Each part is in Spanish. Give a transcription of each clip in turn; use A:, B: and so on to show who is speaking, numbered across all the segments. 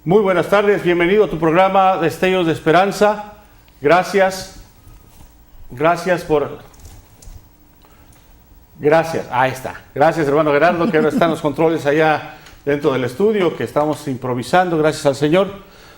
A: Muy buenas tardes, bienvenido a tu programa Destellos de Esperanza. Gracias ahí está. Gracias, hermano Gerardo, que ahora están los controles allá dentro del estudio, que estamos improvisando, gracias al Señor.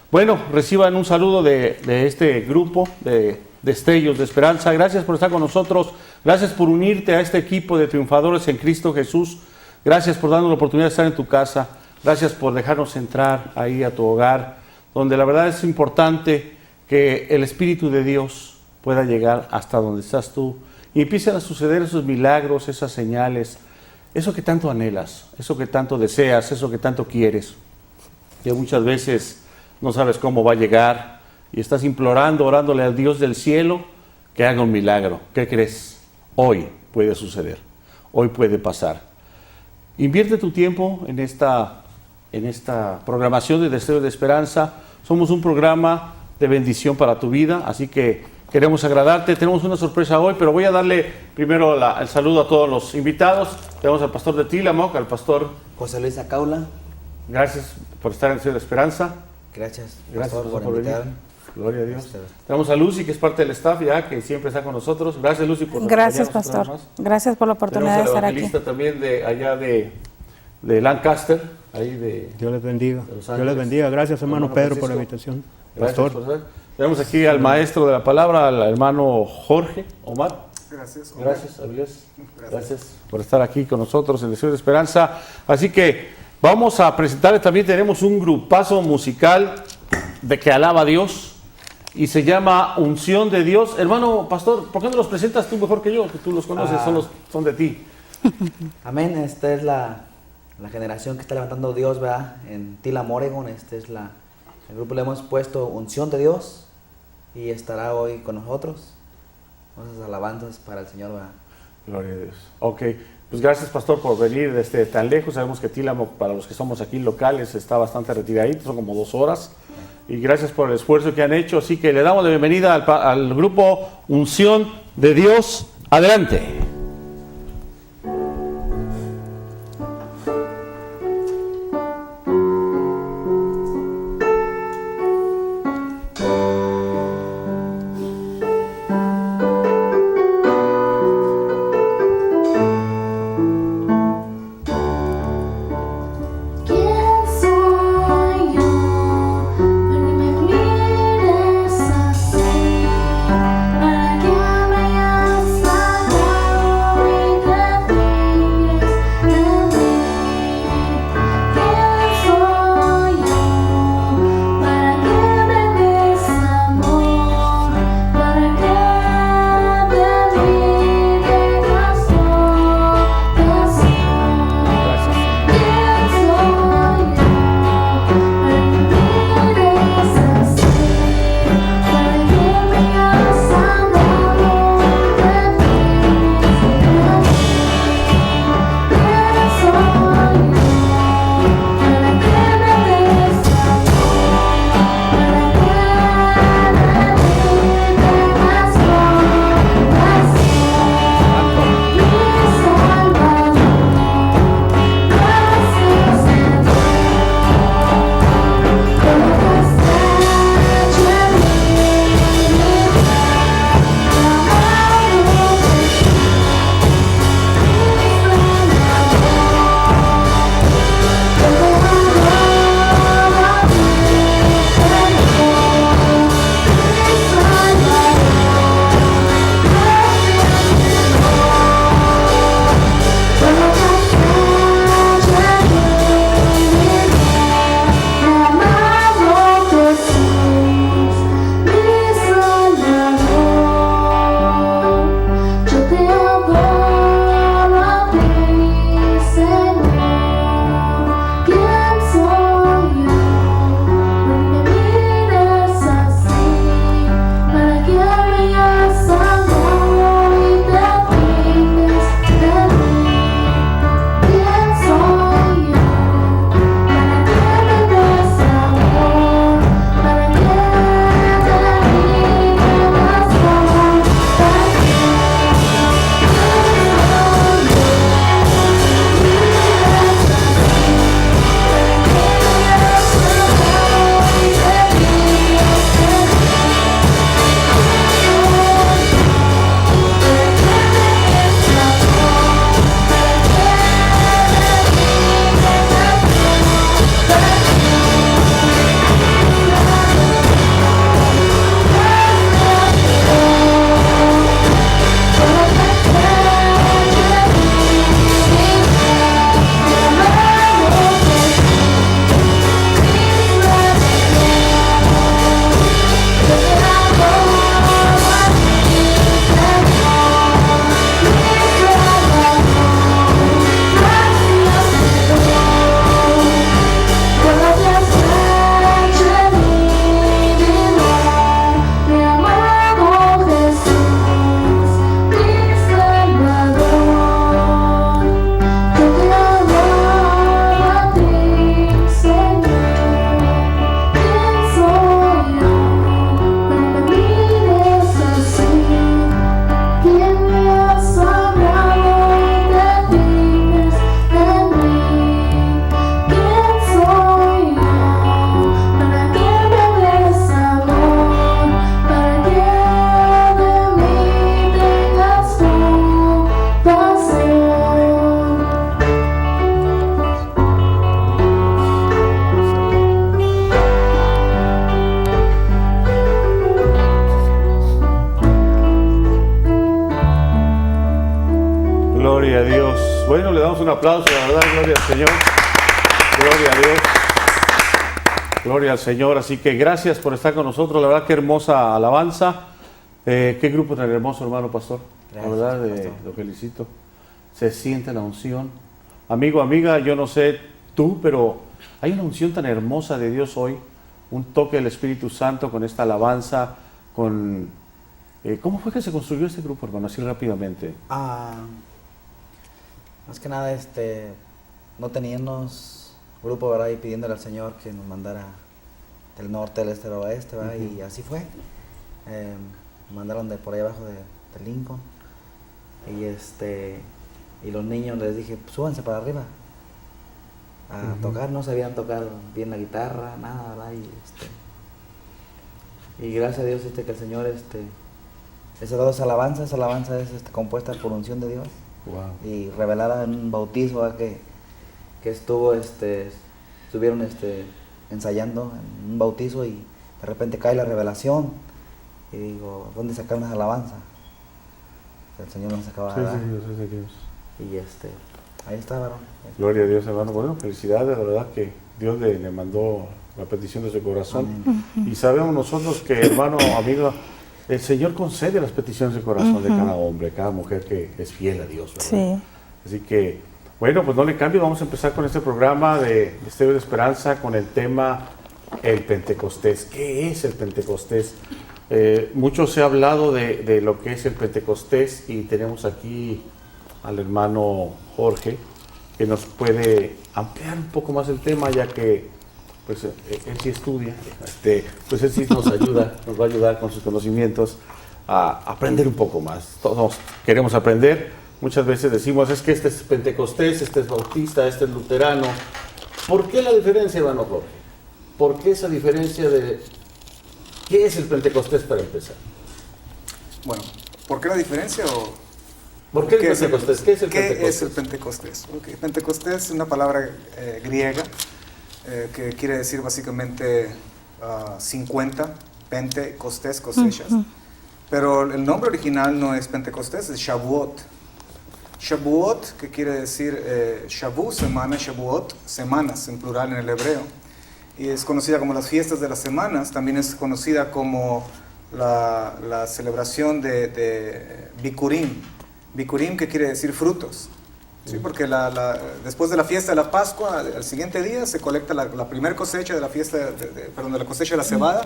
A: Bueno, reciban un saludo de este grupo de Destellos de Esperanza. Gracias por estar con nosotros, gracias por unirte a este equipo de triunfadores en Cristo Jesús. Gracias por darnos la oportunidad de estar en tu casa. Gracias por dejarnos entrar ahí a tu hogar, donde la verdad es importante que el Espíritu de Dios pueda llegar hasta donde estás tú y empiecen a suceder esos milagros, esas señales, eso que tanto anhelas, eso que tanto deseas, eso que tanto quieres, que muchas veces no sabes cómo va a llegar y estás implorando, orándole al Dios del cielo que haga un milagro. ¿Qué crees? Hoy puede suceder, hoy puede pasar. Invierte tu tiempo en esta programación de Destellos de Esperanza. Somos un programa de bendición para tu vida, así que queremos agradarte. Tenemos una sorpresa hoy, pero voy a darle primero el saludo a todos los invitados. Tenemos al pastor de Tilamoc, al pastor
B: José Luis Acaula.
A: Gracias por estar en Destellos de Esperanza.
B: Gracias,
A: Pastor,
B: por
A: venir.
B: invitarme.
A: Gloria a Dios. Tenemos a Lucy, que es parte del staff ya, que siempre está con nosotros. Gracias, Lucy, por
C: Gracias, pastor. Gracias por la oportunidad de estar aquí.
A: Tenemos a la evangelista también de allá de Lancaster, ahí de
D: Dios les bendiga.
A: Dios
D: les bendiga. Gracias, hermano Pedro,
A: Francisco,
D: por la invitación.
A: Gracias
D: Pastor.
A: por estar. Tenemos aquí al maestro de la palabra, al hermano Jorge Omar.
E: Gracias, Omar.
A: Gracias, Avilés. Gracias por estar aquí con nosotros en Destellos de Esperanza. Así que vamos a presentarles, también tenemos un grupazo musical de que alaba a Dios y se llama Unción de Dios. Hermano pastor, ¿por qué no los presentas tú mejor que yo? Que tú los conoces, son de ti.
B: Amén. Esta es la generación que está levantando Dios, ¿verdad? En Tilam, Oregon. El grupo le hemos puesto Unción de Dios y estará hoy con nosotros. Nuestras alabanzas para el Señor, ¿verdad?
A: Gloria a Dios. Ok, pues gracias, pastor, por venir desde tan lejos. Sabemos que Tilamoc, para los que somos aquí locales, está bastante retiradito, son como 2 horas. Y gracias por el esfuerzo que han hecho. Así que le damos la bienvenida al grupo Unción de Dios. Adelante.
F: Para que me hayas salvado.
A: Gloria a Dios. Bueno, le damos un aplauso, la verdad, gloria al Señor. Gloria a Dios. Gloria al Señor. Así que gracias por estar con nosotros. La verdad, qué hermosa alabanza. Qué grupo tan hermoso, hermano pastor.
B: Gracias,
A: la verdad,
B: pastor.
A: lo felicito. Se siente la unción. Amigo, amiga, yo no sé tú, pero hay una unción tan hermosa de Dios hoy. Un toque del Espíritu Santo con esta alabanza, con... ¿Cómo fue que se construyó este grupo, hermano? Así rápidamente.
B: Más que nada, no teníamos grupo, ¿verdad? Y pidiéndole al Señor que nos mandara del norte, del este, del oeste, ¿verdad? Y así fue. Mandaron de por ahí abajo de Lincoln. Y los niños les dije, súbanse para arriba a tocar. No sabían tocar bien la guitarra, nada, ¿verdad? Y gracias a Dios que el Señor les ha dado esa alabanza. Esa alabanza es compuesta por unción de Dios.
A: Wow.
B: Y revelada en un bautismo, ¿verdad? que estuvieron ensayando en un bautizo, y de repente cae la revelación y digo, ¿dónde sacaron esa alabanza? El Señor nos acaba de dar.
A: Sí, Dios.
B: Y ahí está, varón.
A: Gloria a Dios, hermano. Bueno, felicidades, la verdad que Dios le mandó la petición de su corazón.
B: Amén.
A: Y sabemos nosotros que, hermano, amigo, el Señor concede las peticiones de corazón de cada hombre, cada mujer que es fiel a Dios, ¿verdad?
C: Sí.
A: Así que, bueno, pues no le cambio, vamos a empezar con este programa de Destello de Esperanza con el tema el Pentecostés. ¿Qué es el Pentecostés? Mucho se ha hablado de lo que es el Pentecostés, y tenemos aquí al hermano Jorge, que nos puede ampliar un poco más el tema, ya que pues él sí estudia, pues él sí nos va a ayudar con sus conocimientos a aprender un poco más. Todos queremos aprender. Muchas veces decimos, es que este es Pentecostés, este es Bautista, este es Luterano. ¿Por qué la diferencia, hermano Jorge? ¿Por qué esa diferencia de qué es el Pentecostés para empezar?
D: Bueno, ¿por qué la diferencia o...?
A: ¿Por qué el Pentecostés? ¿Qué es el Pentecostés?
D: ¿Qué es el Pentecostés? Okay. Pentecostés es una palabra griega que quiere decir básicamente 50, Pentecostés, cosechas. Pero el nombre original no es Pentecostés, es Shavuot. Shavuot, que quiere decir Shavu, semana, Shavuot, semanas en plural en el hebreo. Y es conocida como las fiestas de las semanas. También es conocida como la celebración de Bikurim. Bikurim, que quiere decir frutos. ¿Sí? Porque después de la fiesta de la Pascua, al siguiente día se colecta la primera cosecha de la fiesta, de la cosecha de la cebada.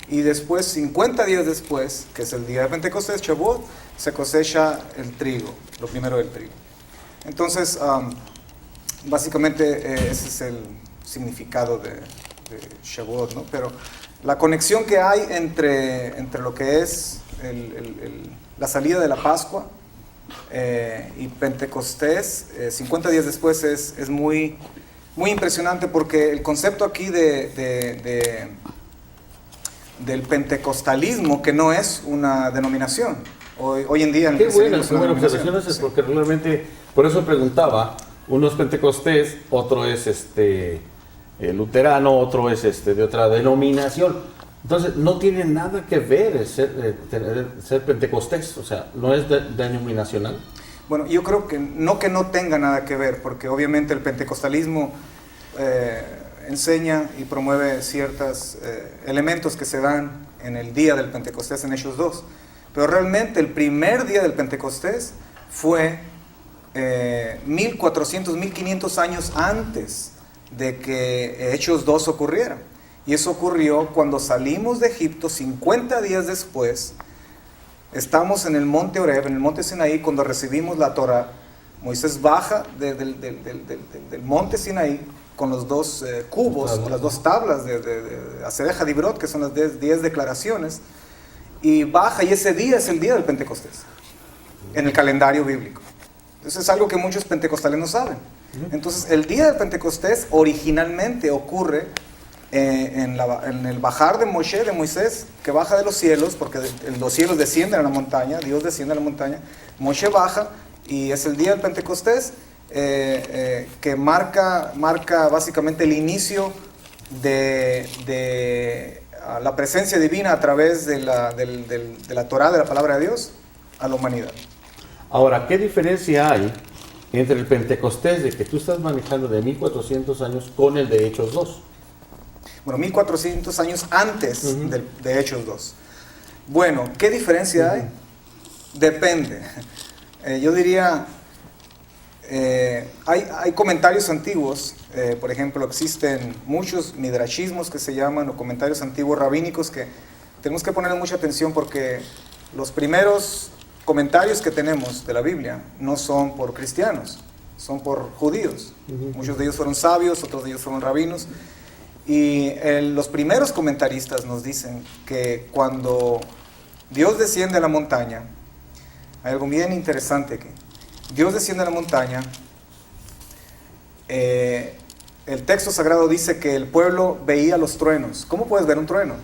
D: Y después, 50 días después, que es el día de Pentecostés, Shavuot, se cosecha el trigo, lo primero del trigo. Entonces, básicamente ese es el significado de Shavuot, ¿no? Pero la conexión que hay entre lo que es la salida de la Pascua y Pentecostés, 50 días después, es muy, muy impresionante, porque el concepto aquí del pentecostalismo, que no es una denominación. Hoy en día...
A: Qué buena observación es, porque realmente, por eso preguntaba, uno es pentecostés, otro es luterano, otro es de otra denominación. Entonces, no tiene nada que ver el ser pentecostés, o sea, no es denominacional.
D: Bueno, yo creo que no tenga nada que ver, porque obviamente el pentecostalismo enseña y promueve ciertos elementos que se dan en el día del Pentecostés en Hechos 2. Pero realmente el primer día del Pentecostés fue 1400, 1500 años antes de que Hechos 2 ocurriera. Y eso ocurrió cuando salimos de Egipto. 50 días después, estamos en el monte Horeb, en el monte Sinaí, cuando recibimos la Torah. Moisés baja del monte Sinaí con los dos cubos, o las dos tablas de Asereja Dibrot, que son las 10 declaraciones, y baja, y ese día es el día del Pentecostés, en el calendario bíblico. Entonces es algo que muchos pentecostales no saben. Entonces el día del Pentecostés originalmente ocurre en el bajar de Moisés, que baja de los cielos, porque los cielos descienden a la montaña, Dios desciende a la montaña, Moshe baja, y es el día del Pentecostés, que marca básicamente el inicio de la presencia divina a través de la Torá, de la palabra de Dios, a la humanidad.
A: Ahora, ¿qué diferencia hay entre el Pentecostés de que tú estás manejando de 1400 años con el de Hechos 2?
D: Bueno, 1400 años antes de Hechos 2. Bueno, ¿qué diferencia hay? Depende. Yo diría, hay comentarios antiguos, por ejemplo, existen muchos midrashismos que se llaman, o comentarios antiguos rabínicos, que tenemos que ponerle mucha atención porque los primeros comentarios que tenemos de la Biblia no son por cristianos, son por judíos. Muchos de ellos fueron sabios, otros de ellos fueron rabinos. Y los primeros comentaristas nos dicen que cuando Dios desciende a la montaña, hay algo bien interesante aquí. Dios desciende a la montaña, el texto sagrado dice que el pueblo veía los truenos. ¿Cómo puedes ver un trueno?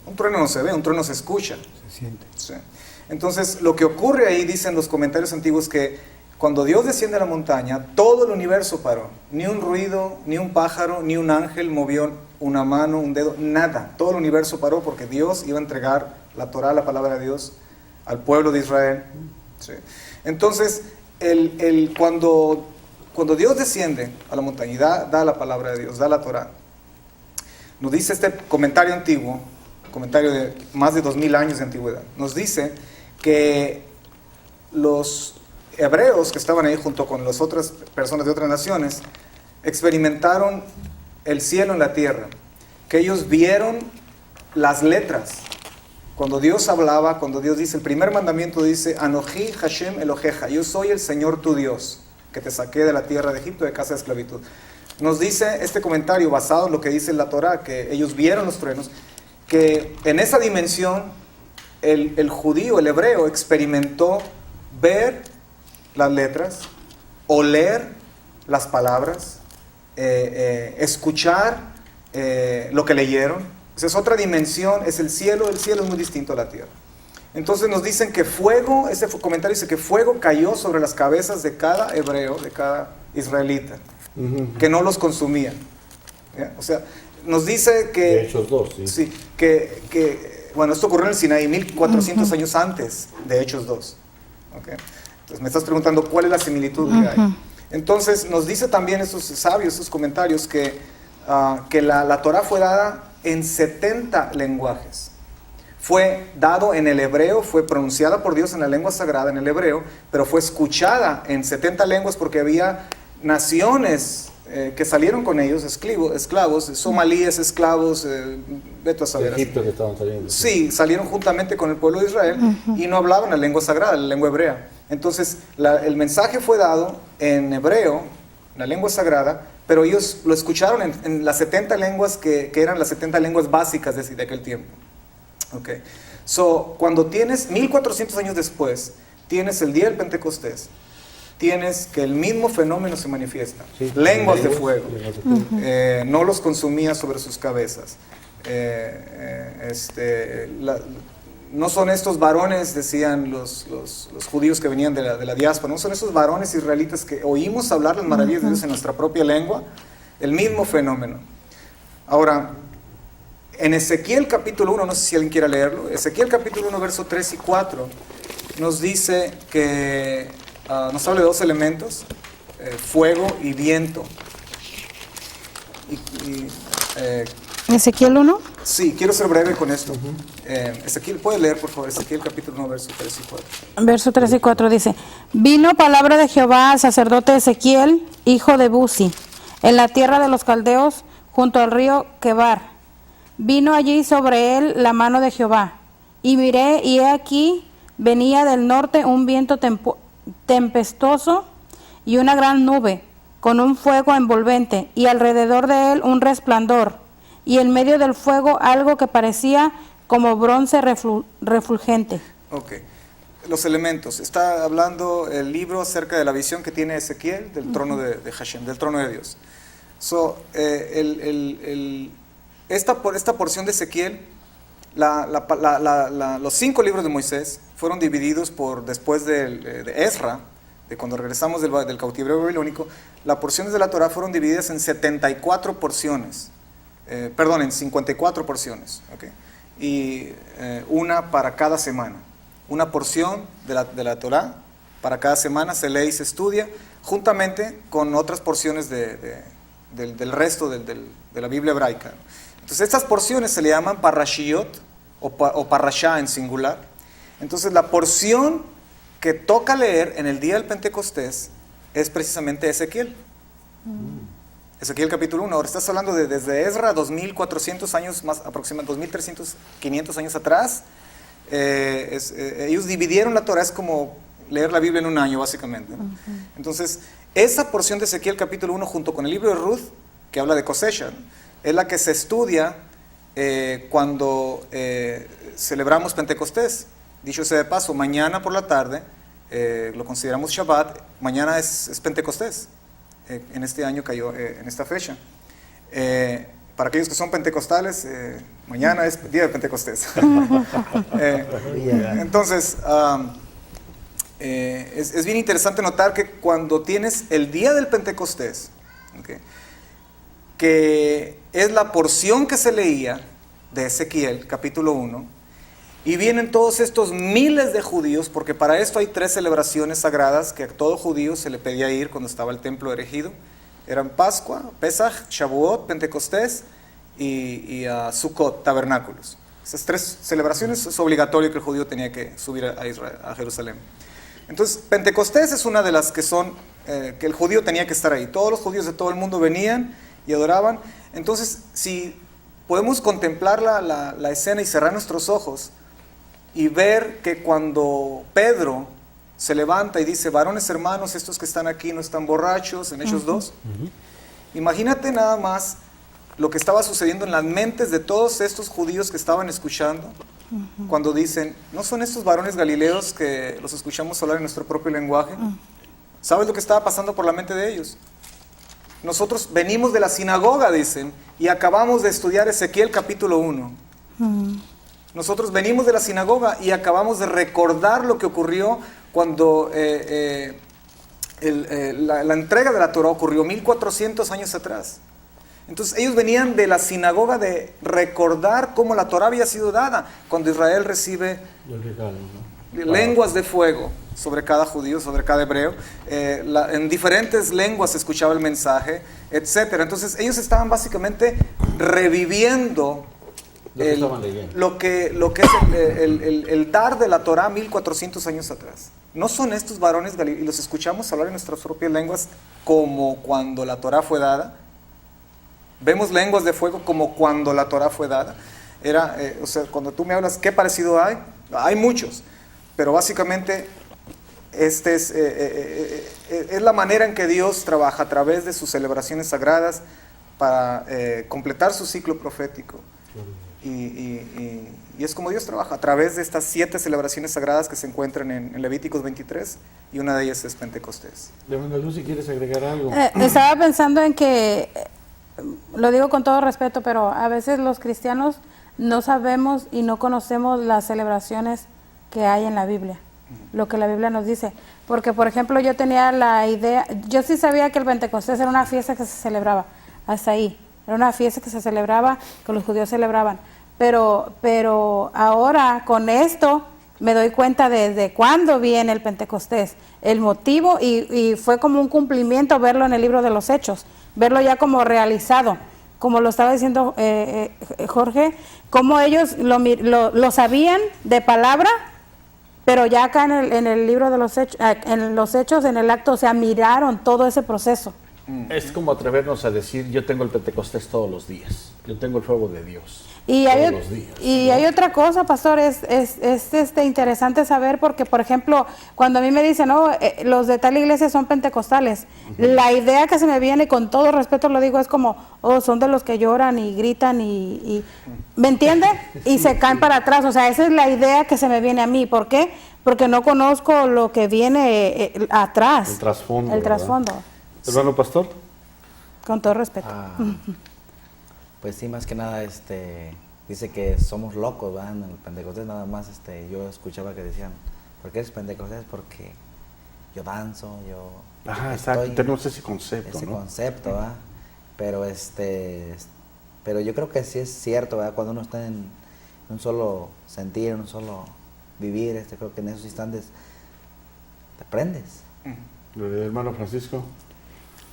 D: Un trueno no se ve, un trueno se escucha.
E: Se siente.
D: Sí. Entonces, lo que ocurre ahí, dicen los comentarios antiguos, que cuando Dios desciende a la montaña, todo el universo paró. Ni un ruido, ni un pájaro, ni un ángel movió una mano, un dedo, nada. Todo el universo paró porque Dios iba a entregar la Torá, la palabra de Dios, al pueblo de Israel. Sí. Entonces, cuando Dios desciende a la montaña y da la palabra de Dios, da la Torá, nos dice este comentario antiguo, comentario de más de 2000 años de antigüedad, nos dice que los hebreos que estaban ahí junto con las otras personas de otras naciones experimentaron el cielo en la tierra, que ellos vieron las letras. Cuando Dios hablaba, cuando Dios dice, el primer mandamiento dice, Anoji Hashem Eloheja, yo soy el Señor tu Dios, que te saqué de la tierra de Egipto, de casa de esclavitud. Nos dice este comentario basado en lo que dice la Torá, que ellos vieron los truenos, que en esa dimensión el judío, el hebreo, experimentó ver las letras, oler las palabras, escuchar lo que leyeron. Esa es otra dimensión, es el cielo es muy distinto a la tierra. Entonces nos dicen que fuego, ese comentario dice que fuego cayó sobre las cabezas de cada hebreo, de cada israelita, que no los consumía. ¿Ya? O sea, nos dice que...
A: De Hechos 2, sí.
D: Sí, bueno, esto ocurrió en el Sinaí 1400 años antes de Hechos 2. ¿Okay? Entonces me estás preguntando cuál es la similitud que hay. Entonces nos dice también esos sabios, esos comentarios, que la Torá fue dada en 70 lenguajes. Fue dado en el hebreo, fue pronunciada por Dios en la lengua sagrada, en el hebreo, pero fue escuchada en 70 lenguas porque había naciones que salieron con ellos, esclavos, somalíes, esclavos, vete a saber.
A: De Egipto que estaban saliendo.
D: Sí, salieron juntamente con el pueblo de Israel y no hablaban la lengua sagrada, la lengua hebrea. Entonces, el mensaje fue dado en hebreo, la lengua sagrada, pero ellos lo escucharon en las 70 lenguas que eran las 70 lenguas básicas de aquel tiempo. Okay. So, cuando tienes, 1400 años después, tienes el día del Pentecostés, tienes que el mismo fenómeno se manifiesta. Sí, lenguas de fuego. No los consumía sobre sus cabezas. No son estos varones, decían los judíos que venían de la diáspora, no son esos varones israelitas que oímos hablar las maravillas de Dios en nuestra propia lengua, el mismo fenómeno. Ahora, en Ezequiel capítulo 1, no sé si alguien quiera leerlo, Ezequiel capítulo 1, verso 3 y 4, nos dice que nos habla de dos elementos, fuego y viento.
C: ¿Ezequiel 1?
D: Sí, quiero ser breve con esto. Ezequiel, ¿puede leer, por favor? Ezequiel capítulo 1, verso 3 y 4.
C: Verso 3 y 4 dice, vino palabra de Jehová al sacerdote Ezequiel, hijo de Buzi, en la tierra de los caldeos, junto al río Quebar. Vino allí sobre él la mano de Jehová, y miré, y he aquí, venía del norte un viento tempestuoso y una gran nube, con un fuego envolvente, y alrededor de él un resplandor, y en medio del fuego algo que parecía como bronce refulgente.
D: Ok. Los elementos. Está hablando el libro acerca de la visión que tiene Ezequiel del trono de Hashem, del trono de Dios. Esta porción de Ezequiel, los 5 libros de Moisés fueron divididos después de Ezra, de cuando regresamos del cautiverio babilónico. Las porciones de la Torá fueron divididas en 74 porciones. En 54 porciones. Okay. Y una para cada semana. Una porción de la Torá para cada semana, se lee y se estudia, juntamente con otras porciones del resto de la Biblia hebraica. Entonces estas porciones se le llaman parashiyot o parashá en singular. Entonces la porción que toca leer en el día del Pentecostés es precisamente Ezequiel. Ezequiel capítulo 1. Ahora estás hablando desde Ezra, 2400 años más, aproximadamente 2300, 500 años atrás. Ellos dividieron la Torah, es como leer la Biblia en un año básicamente. Entonces esa porción de Ezequiel capítulo 1 junto con el libro de Ruth, que habla de cosecha, ¿no?, es la que se estudia cuando celebramos Pentecostés. Dicho sea de paso, mañana por la tarde lo consideramos Shabbat, mañana es Pentecostés. En este año cayó en esta fecha. Para aquellos que son pentecostales, mañana es día de Pentecostés. Entonces, es bien interesante notar que cuando tienes el día del Pentecostés, ¿okay?, que es la porción que se leía de Ezequiel, capítulo 1, y vienen todos estos miles de judíos, porque para esto hay 3 celebraciones sagradas que a todo judío se le pedía ir cuando estaba el templo erigido. Eran Pascua, Pesaj, Shavuot, Pentecostés y Sukkot, tabernáculos. Esas 3 celebraciones es obligatorio que el judío tenía que subir a Israel, a Jerusalén. Entonces, Pentecostés es una de las que son, que el judío tenía que estar ahí. Todos los judíos de todo el mundo venían y adoraban. Entonces, si podemos contemplar la escena y cerrar nuestros ojos y ver que cuando Pedro se levanta y dice, varones hermanos, estos que están aquí no están borrachos, en Hechos 2, imagínate nada más lo que estaba sucediendo en las mentes de todos estos judíos que estaban escuchando, cuando dicen, ¿no son estos varones galileos que los escuchamos hablar en nuestro propio lenguaje? ¿Sabes lo que estaba pasando por la mente de ellos? Nosotros venimos de la sinagoga, dicen, y acabamos de estudiar Ezequiel capítulo 1. Nosotros venimos de la sinagoga y acabamos de recordar lo que ocurrió cuando la entrega de la Torah ocurrió 1400 años atrás. Entonces ellos venían de la sinagoga de recordar cómo la Torah había sido dada cuando Israel recibe lenguas de fuego sobre cada judío, sobre cada hebreo. En diferentes lenguas se escuchaba el mensaje, etc. Entonces ellos estaban básicamente reviviendo lo que es el dar de la Torah 1400 años atrás. No son estos varones galileos, y los escuchamos hablar en nuestras propias lenguas como cuando la Torah fue dada. Vemos lenguas de fuego como cuando la Torah fue dada. O sea, cuando tú me hablas, ¿qué parecido hay? Hay muchos, pero básicamente es la manera en que Dios trabaja a través de sus celebraciones sagradas para completar su ciclo profético. Y es como Dios trabaja a través de estas 7 celebraciones sagradas que se encuentran en Levíticos 23, y una de ellas es Pentecostés.
A: Hermana Lucy, ¿quieres agregar algo?
C: Estaba pensando en que, lo digo con todo respeto, pero a veces los cristianos no sabemos y no conocemos las celebraciones que hay en la Biblia, lo que la Biblia nos dice. Porque, por ejemplo, yo tenía la idea, yo sí sabía que el Pentecostés era una fiesta que se celebraba, hasta ahí. Era una fiesta que se celebraba, que los judíos celebraban. Pero ahora con esto me doy cuenta de cuándo viene el Pentecostés, el motivo, y fue como un cumplimiento verlo en el libro de los Hechos, verlo ya como realizado, como lo estaba diciendo Jorge, como ellos lo sabían de palabra, pero ya acá en el libro de los Hechos, en el acto, o sea, miraron todo ese proceso.
A: Es como atrevernos a decir, yo tengo el Pentecostés todos los días, yo tengo el fuego de Dios.
C: Y hay otra cosa, pastor, es interesante saber, porque, por ejemplo, cuando a mí me dicen, los de tal iglesia son pentecostales, la idea que se me viene, con todo respeto lo digo, es como, son de los que lloran y gritan y ¿me entiende? Y se caen para atrás, o sea, esa es la idea que se me viene a mí. ¿Por qué? Porque no conozco lo que viene atrás.
A: El trasfondo.
C: El trasfondo.
A: Hermano pastor.
C: Con todo respeto.
B: Pues sí, más que nada, dice que somos locos, ¿verdad? En el Pentecostés nada más, yo escuchaba que decían, ¿por qué eres Pentecostés? Porque yo danzo,
A: Ajá, exacto, tenemos ese concepto,
B: ese
A: ¿no?
B: concepto, ¿verdad? Pero pero yo creo que sí es cierto, ¿verdad? Cuando uno está en un solo sentir, en un solo vivir, creo que en esos instantes te prendes.
A: Hermano Francisco.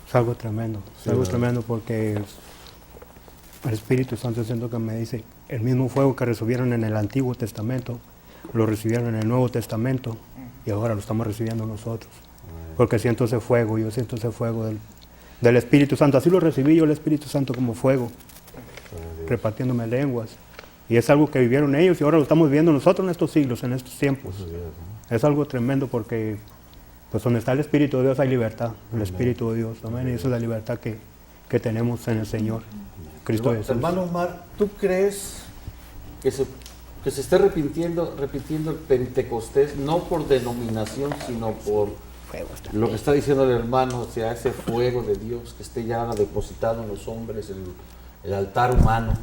E: Es algo tremendo,
A: Sí,
E: es algo
A: ¿verdad?
E: tremendo porque el Espíritu Santo siento que me dice, el mismo fuego que recibieron en el Antiguo Testamento, lo recibieron en el Nuevo Testamento y ahora lo estamos recibiendo nosotros. Porque siento ese fuego, yo siento ese fuego del Espíritu Santo. Así lo recibí yo el Espíritu Santo como fuego, repartiéndome lenguas. Y es algo que vivieron ellos y ahora lo estamos viviendo nosotros en estos siglos, en estos tiempos. Es algo tremendo porque pues donde está el Espíritu de Dios hay libertad, el Espíritu de Dios, amén. Y esa es la libertad que tenemos en el Señor, Cristo Jesús.
A: Hermano Omar, ¿tú crees que se esté repitiendo el Pentecostés, no por denominación, sino por lo que está diciendo el hermano, o sea, ese fuego de Dios que esté ya depositado en los hombres, el altar humano,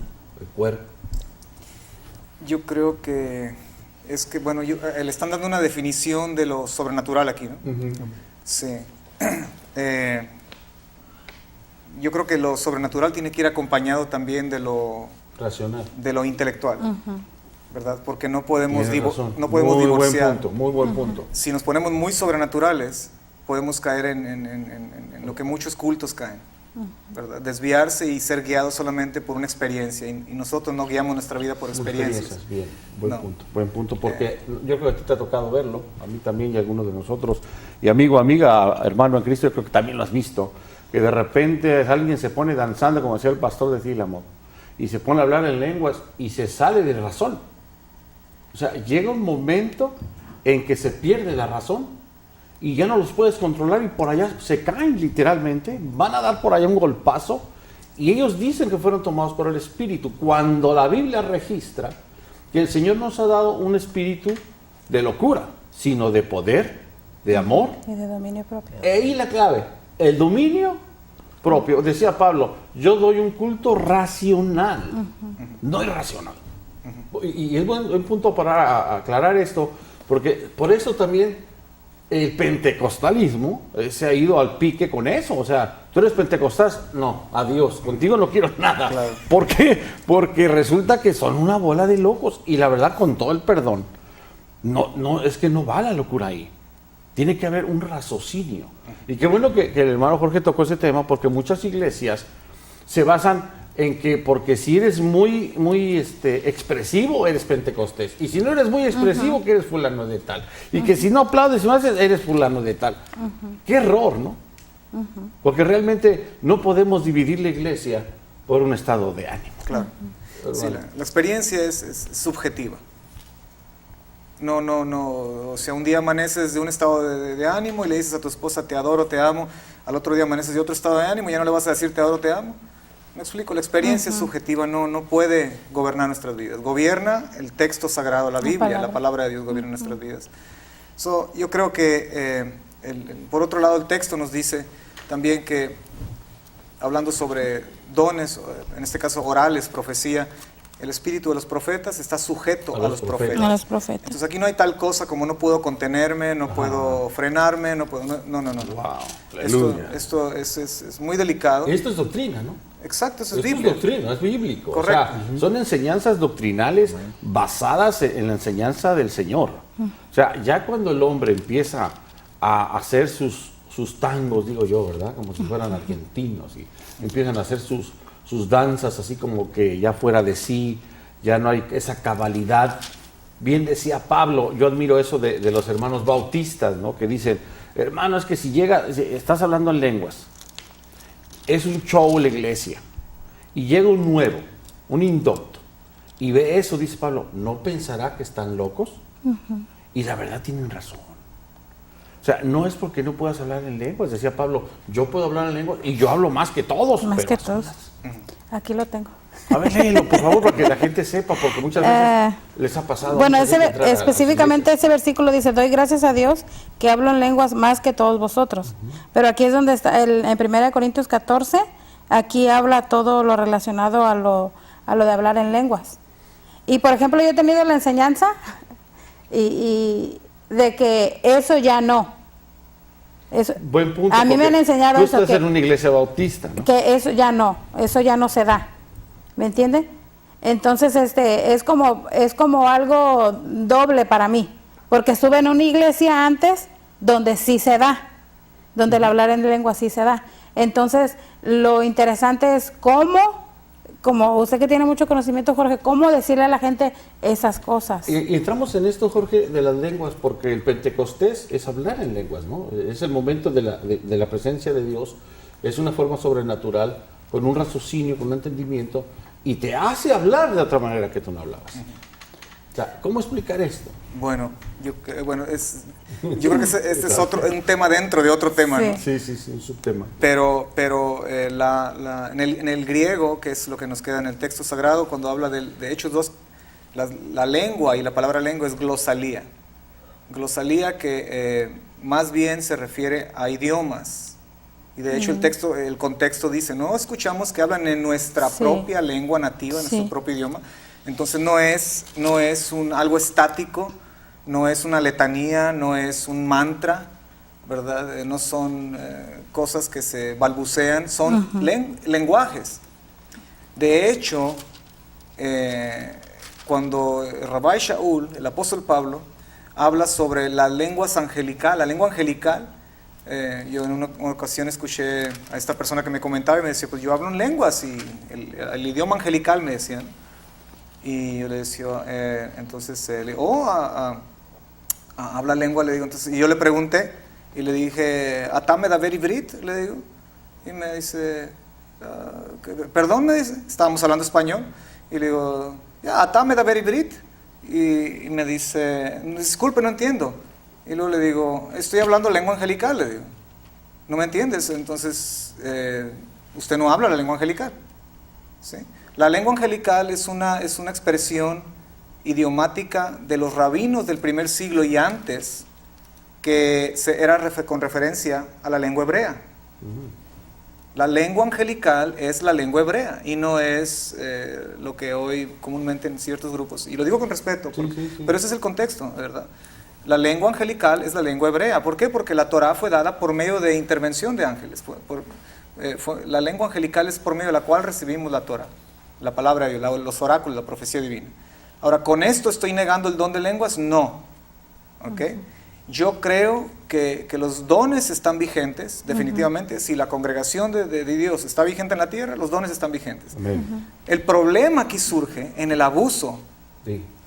A: el cuerpo?
D: Yo creo que es que, bueno, le están dando una definición de lo sobrenatural aquí, ¿no? Sí. Yo creo que lo sobrenatural tiene que ir acompañado también de lo
A: Racional.
D: intelectual, ¿verdad? Porque no podemos,
A: Tienes razón.
D: no podemos
A: muy
D: divorciar.
A: Buen punto, muy buen punto.
D: Si nos ponemos muy sobrenaturales, podemos caer en lo que muchos cultos caen, ¿verdad? Desviarse y ser guiados solamente por una experiencia, y nosotros no guiamos nuestra vida por experiencias.
A: Bien,
D: No.
A: buen punto, porque yo creo que a ti te ha tocado verlo, a mí también y a algunos de nosotros, y amigo, amiga, hermano en Cristo, yo creo que también lo has visto, que de repente alguien se pone danzando, como decía el pastor de Tílamo, y se pone a hablar en lenguas y se sale de razón. O sea, llega un momento en que se pierde la razón y ya no los puedes controlar y por allá se caen literalmente, van a dar por allá un golpazo y ellos dicen que fueron tomados por el Espíritu, cuando la Biblia registra que el Señor nos ha dado un espíritu de locura, sino de poder, de amor.
C: Y de dominio propio.
A: Ahí la clave, el dominio propio. Decía Pablo, yo doy un culto racional, no irracional. Y es buen punto para aclarar esto, porque por eso también el pentecostalismo se ha ido al pique con eso. O sea, tú eres pentecostal, no, adiós, contigo no quiero nada.
D: Claro.
A: ¿Por qué? Porque resulta que son una bola de locos y la verdad, con todo el perdón, no es que no va la locura ahí. Tiene que haber un raciocinio. Y qué bueno que el hermano Jorge tocó ese tema, porque muchas iglesias se basan en que porque si eres muy expresivo, eres pentecostés. Y si no eres muy expresivo, que eres fulano de tal. Y que si no aplaudes y no haces, eres fulano de tal. Qué error, ¿no? Porque realmente no podemos dividir la iglesia por un estado de ánimo.
D: Claro. Sí, la experiencia es subjetiva. No, o sea, un día amaneces de un estado de ánimo y le dices a tu esposa, te adoro, te amo. Al otro día amaneces de otro estado de ánimo y ya no le vas a decir, te adoro, te amo. Me explico, la experiencia es subjetiva, no puede gobernar nuestras vidas. Gobierna el texto sagrado, la Biblia, la palabra de Dios gobierna nuestras vidas. Yo creo que, por otro lado, el texto nos dice también que, hablando sobre dones, en este caso orales, profecía, el espíritu de los profetas está sujeto a los profetas.
C: A los profetas.
D: Entonces aquí no hay tal cosa como no puedo contenerme, no puedo frenarme, no puedo... No.
A: Wow,
D: Esto es muy delicado.
A: Y esto es doctrina, ¿no?
D: Exacto, eso es
A: Esto
D: Biblia.
A: es doctrina, es bíblico.
D: Correcto.
A: O sea, son enseñanzas doctrinales basadas en la enseñanza del Señor. O sea, ya cuando el hombre empieza a hacer sus tangos, digo yo, ¿verdad? Como si fueran argentinos, y empiezan a hacer sus danzas así como que ya fuera de sí, ya no hay esa cabalidad. Bien decía Pablo, yo admiro eso de los hermanos bautistas, ¿no? Que dicen, hermano, es que si estás hablando en lenguas, es un show la iglesia, y llega un nuevo, un indocto, y ve eso, dice Pablo, ¿no pensará que están locos? Y la verdad tienen razón. O sea, no es porque no puedas hablar en lenguas, decía Pablo, yo puedo hablar en lenguas y yo hablo más que todos.
C: Más
A: pero
C: que todos. Aquí lo tengo.
A: A ver, léelo, por favor, para que la gente sepa, porque muchas veces les ha pasado.
C: Bueno,
A: muchas veces entrar a las
C: específicamente
A: iglesias.
C: ese versículo dice, doy gracias a Dios que hablo en lenguas más que todos vosotros. Pero aquí es donde está, en 1 Corintios 14, aquí habla todo lo relacionado a lo de hablar en lenguas. Y por ejemplo, yo he tenido la enseñanza y de que eso ya no. Eso,
A: Buen punto.
C: a mí me
A: porque
C: han enseñado
A: tú
C: eso,
A: estás en una iglesia bautista, ¿no?
C: que eso ya no se da. ¿Me entiende? Entonces es como algo doble para mí, porque estuve en una iglesia antes donde sí se da, donde el hablar en lengua sí se da. Entonces, lo interesante es cómo, como usted que tiene mucho conocimiento, Jorge, cómo decirle a la gente esas cosas.
A: Y entramos en esto, Jorge, de las lenguas, porque el Pentecostés es hablar en lenguas, ¿no? Es el momento de la presencia de Dios, es una forma sobrenatural, con un raciocinio, con un entendimiento, y te hace hablar de otra manera que tú no hablabas. O sea, ¿cómo explicar esto?
D: Bueno, yo creo que este es un tema dentro de otro tema, ¿no?
A: Sí, un subtema.
D: Pero en el griego, que es lo que nos queda en el texto sagrado, cuando habla de Hechos 2, la lengua y la palabra lengua es glosalía. Glosalía que más bien se refiere a idiomas. Y de hecho el contexto dice, no escuchamos que hablan en nuestra propia lengua nativa, en nuestro propio idioma. Entonces no es algo estático, no es una letanía, no es un mantra, ¿verdad? No son cosas que se balbucean, son lenguajes. De hecho, cuando Rabbi Shaul, el apóstol Pablo, habla sobre las lenguas angelicales, la lengua angelical, yo en una ocasión escuché a esta persona que me comentaba y me decía, pues yo hablo en lenguas y el idioma angelical, me decían. Y yo le decía, entonces le digo, habla lengua, le digo. Entonces, y yo le pregunté y le dije, Atame daber ibrit, le digo. Y me dice, perdón, me dice, estábamos hablando español. Y le digo, Atame daber ibrit. Y me dice, disculpe, no entiendo. Y luego le digo, estoy hablando lengua angelical, le digo. ¿No me entiendes? Entonces, usted no habla la lengua angelical. ¿Sí? La lengua angelical es una expresión idiomática de los rabinos del primer siglo y antes, que era con referencia a la lengua hebrea. La lengua angelical es la lengua hebrea y no es lo que hoy comúnmente en ciertos grupos, y lo digo con respeto, pero ese es el contexto, ¿verdad? La lengua angelical es la lengua hebrea. ¿Por qué? Porque la Torah fue dada por medio de intervención de ángeles. La lengua angelical es por medio de la cual recibimos la Torah, la palabra de Dios, los oráculos, la profecía divina. Ahora, ¿con esto estoy negando el don de lenguas? No. ¿Okay? Yo creo que los dones están vigentes, definitivamente. Si la congregación de Dios está vigente en la tierra, los dones están vigentes. El problema aquí surge en el abuso.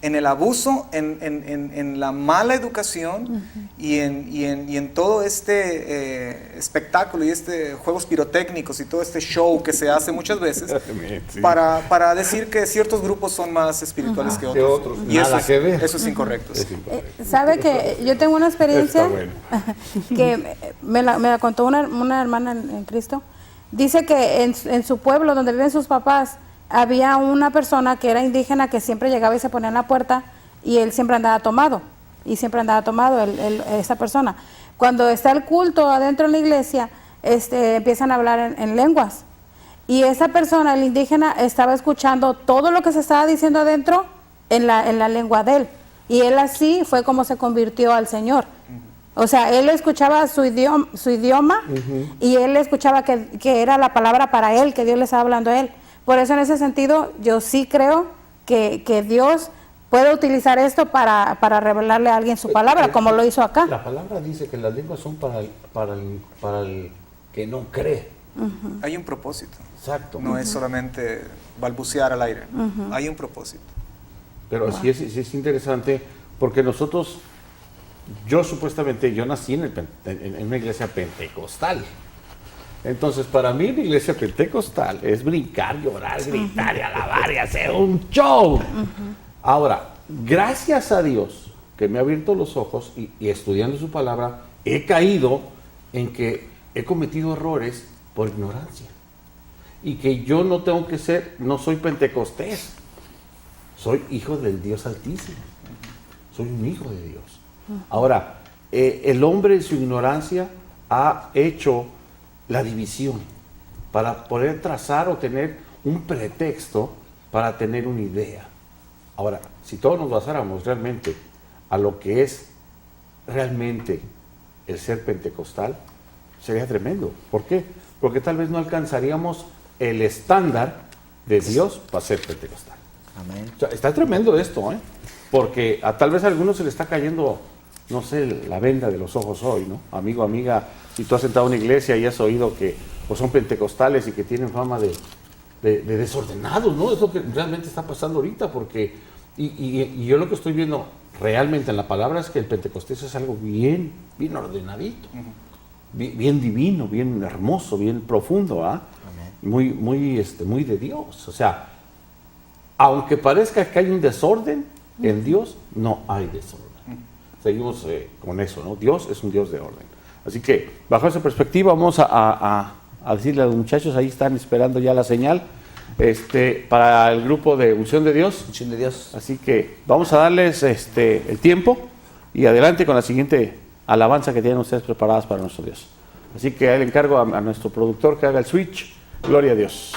D: En el abuso, en la mala educación y en todo este espectáculo y juegos pirotécnicos y todo este show que se hace muchas veces para decir que ciertos grupos son más espirituales que otros. Y eso es incorrecto.
C: ¿Sabe que yo tengo una experiencia que me la contó una hermana en Cristo? Dice que en su pueblo donde viven sus papás, había una persona que era indígena que siempre llegaba y se ponía en la puerta y él siempre andaba tomado, esa persona. Cuando está el culto adentro en la iglesia, empiezan a hablar en lenguas. Y esa persona, el indígena, estaba escuchando todo lo que se estaba diciendo adentro en la lengua de él. Y él así fue como se convirtió al Señor. O sea, él escuchaba su idioma y él escuchaba que era la palabra para él, que Dios le estaba hablando a él. Por eso en ese sentido yo sí creo que Dios puede utilizar esto para revelarle a alguien su palabra, como lo hizo acá.
A: La palabra dice que las lenguas son para el que no cree.
D: Hay un propósito.
A: Exacto.
D: No es solamente balbucear al aire. Hay un propósito.
A: Pero sí es interesante porque yo nací en una iglesia pentecostal. Entonces, para mí la iglesia pentecostal es brincar, llorar, gritar y alabar y hacer un show. Ahora, gracias a Dios que me ha abierto los ojos y estudiando su palabra, he caído en que he cometido errores por ignorancia. Y que yo no soy pentecostés, soy hijo del Dios Altísimo. Soy un hijo de Dios. Ahora, el hombre en su ignorancia ha hecho la división para poder trazar o tener un pretexto para tener una idea. Ahora, si todos nos basáramos realmente a lo que es realmente el ser pentecostal, sería tremendo. ¿Por qué? Porque tal vez no alcanzaríamos el estándar de Dios para ser pentecostal.
B: Amén.
A: O sea, está tremendo esto, porque tal vez a algunos se le está cayendo no sé, la venda de los ojos hoy, ¿no? Amigo, amiga, si tú has entrado a una iglesia y has oído que o son pentecostales y que tienen fama de desordenados, ¿no? Es lo que realmente está pasando ahorita, porque, y yo lo que estoy viendo realmente en la palabra es que el Pentecostés es algo bien ordenadito, bien divino, bien hermoso, bien profundo, ¿ah? Muy de Dios. O sea, aunque parezca que hay un desorden en Dios, no hay desorden. Seguimos con eso, ¿no? Dios es un Dios de orden. Así que, bajo esa perspectiva, vamos a decirle a los muchachos, ahí están esperando ya la señal, para el grupo de Unción de Dios.
B: Unción de Dios.
A: Así que vamos a darles el tiempo y adelante con la siguiente alabanza que tienen ustedes preparadas para nuestro Dios. Así que ahí le encargo a nuestro productor que haga el switch. Gloria a Dios.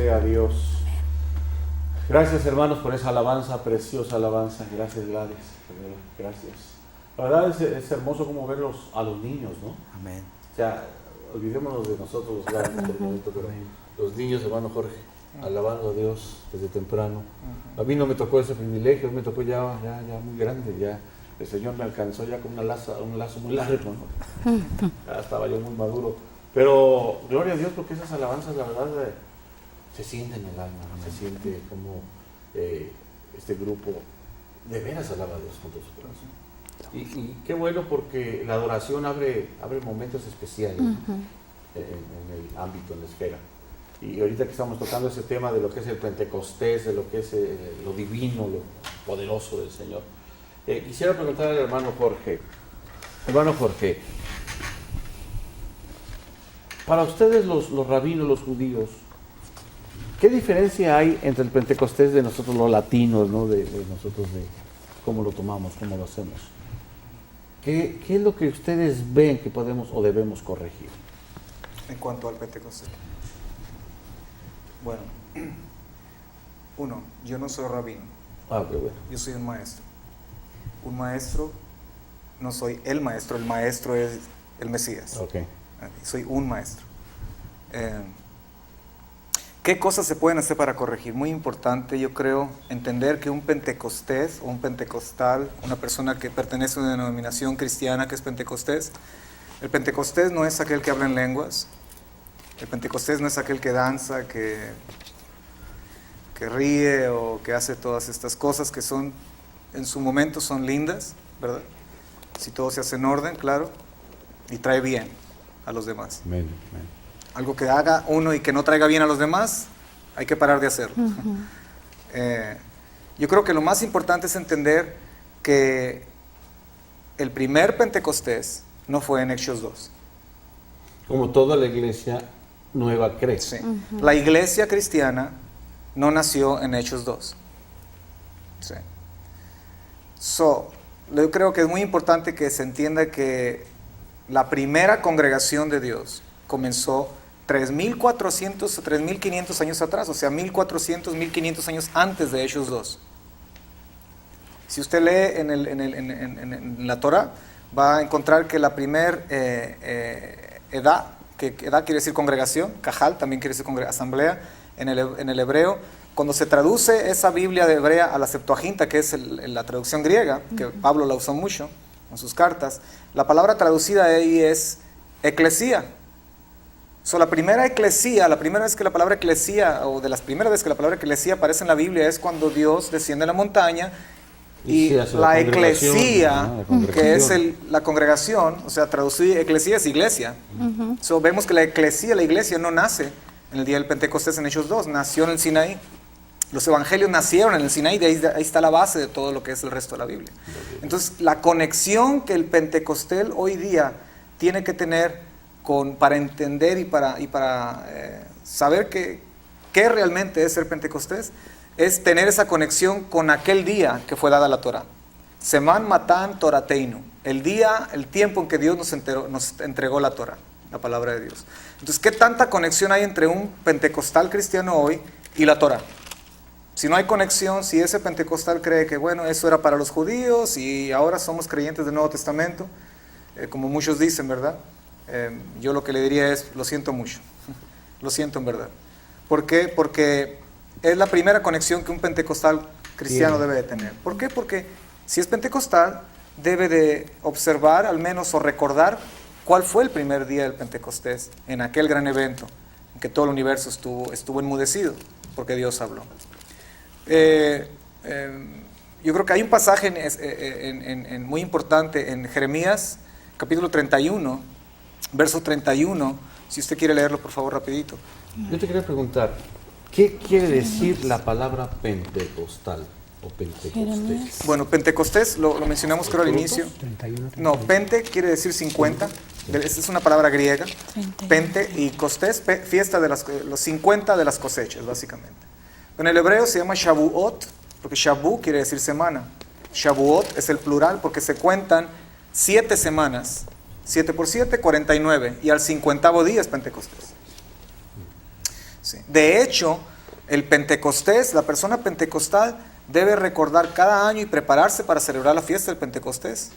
A: sea Dios. Gracias, hermanos, por esa alabanza, preciosa alabanza. Gracias, Gladys. Gracias. La verdad es hermoso como verlos a los niños, ¿no?
B: Amén.
A: O sea, olvidémonos de nosotros los grandes por un momento, pero los niños, hermano Jorge, alabando a Dios desde temprano. A mí no me tocó ese privilegio, me tocó ya muy grande, ya el Señor me alcanzó ya con un lazo muy largo, ¿no? Ya estaba yo muy maduro. Pero gloria a Dios, porque esas alabanzas, la verdad, se siente en el alma, se siente como este grupo de veras alaba a Dios con todo su corazón. Y qué bueno, porque la adoración abre momentos especiales, ¿no? en el ámbito, en la esfera. Y ahorita que estamos tocando ese tema de lo que es el Pentecostés, de lo que es lo divino, lo poderoso del Señor, quisiera preguntar al hermano Jorge, para ustedes los rabinos, los judíos, ¿qué diferencia hay entre el Pentecostés de nosotros los latinos, ¿no? de nosotros, de cómo lo tomamos, cómo lo hacemos? ¿Qué es lo que ustedes ven que podemos o debemos corregir?
D: En cuanto al Pentecostés. Bueno, uno, yo no soy rabino.
A: Qué bueno.
D: Yo soy un maestro. Un maestro, no soy el maestro es el Mesías.
A: Okay.
D: Soy un maestro. ¿Qué cosas se pueden hacer para corregir? Muy importante, yo creo, entender que un pentecostés o un pentecostal, una persona que pertenece a una denominación cristiana que es pentecostés, el pentecostés no es aquel que habla en lenguas, el pentecostés no es aquel que danza, que ríe o que hace todas estas cosas que son, en su momento son lindas, ¿verdad? Si todo se hace en orden, claro, y trae bien a los demás.
A: Amén, amén.
D: Algo que haga uno y que no traiga bien a los demás, hay que parar de hacerlo. Yo creo que lo más importante es entender que el primer Pentecostés no fue en Hechos 2.
A: Como toda la iglesia nueva crece.
D: Sí. La iglesia cristiana no nació en Hechos 2. Sí. Yo creo que es muy importante que se entienda que la primera congregación de Dios comenzó 3.400 o 3.500 años atrás, o sea, 1.400, 1.500 años antes de Hechos 2. Si usted lee en la Torah, va a encontrar que la primer edad, que edad quiere decir congregación, Cajal también quiere decir asamblea, en el hebreo, cuando se traduce esa Biblia de hebrea a la Septuaginta, que es la traducción griega, que Pablo la usó mucho en sus cartas, la palabra traducida ahí es eclesía. La primera eclesía, la primera vez que la palabra eclesía, o de las primeras veces que la palabra eclesía aparece en la Biblia, es cuando Dios desciende a la montaña y la eclesía, que es la congregación, o sea, traducir eclesía es iglesia. Vemos que la iglesia no nace en el día del Pentecostés en Hechos 2, nació en el Sinaí. Los evangelios nacieron en el Sinaí, ahí está la base de todo lo que es el resto de la Biblia. Entonces, la conexión que el Pentecostés hoy día tiene que tener para entender y para saber qué realmente es ser Pentecostés, es tener esa conexión con aquel día que fue dada la Torah. Semán Matán Torateinu, el tiempo en que Dios nos entregó la Torah, la palabra de Dios. Entonces, ¿qué tanta conexión hay entre un pentecostal cristiano hoy y la Torah? Si no hay conexión, si ese pentecostal cree que, bueno, eso era para los judíos y ahora somos creyentes del Nuevo Testamento, como muchos dicen, ¿verdad? Yo lo que le diría es, lo siento mucho, lo siento en verdad. ¿Por qué? Porque es la primera conexión que un pentecostal cristiano debe de tener. ¿Por qué? Porque si es pentecostal, debe de observar al menos o recordar cuál fue el primer día del Pentecostés, en aquel gran evento en que todo el universo estuvo enmudecido, porque Dios habló. Yo creo que hay un pasaje muy importante en Jeremías, capítulo 31, verso 31, si usted quiere leerlo, por favor, rapidito.
A: Yo te quería preguntar, ¿qué quiere decir la palabra pentecostal o pentecostés?
D: Bueno, Pentecostés, lo mencionamos creo al inicio.
E: 31.
D: No, pente quiere decir 50, esa es una palabra griega.
C: 31.
D: Pente y costés, fiesta de los 50 de las cosechas, básicamente. En el hebreo se llama Shavuot, porque Shavu quiere decir semana. Shavuot es el plural porque se cuentan 7 semanas. 7 por 7, 49. Y al 50º día es Pentecostés. ¿sí? De hecho, el Pentecostés, la persona pentecostal, debe recordar cada año y prepararse para celebrar la fiesta del Pentecostés.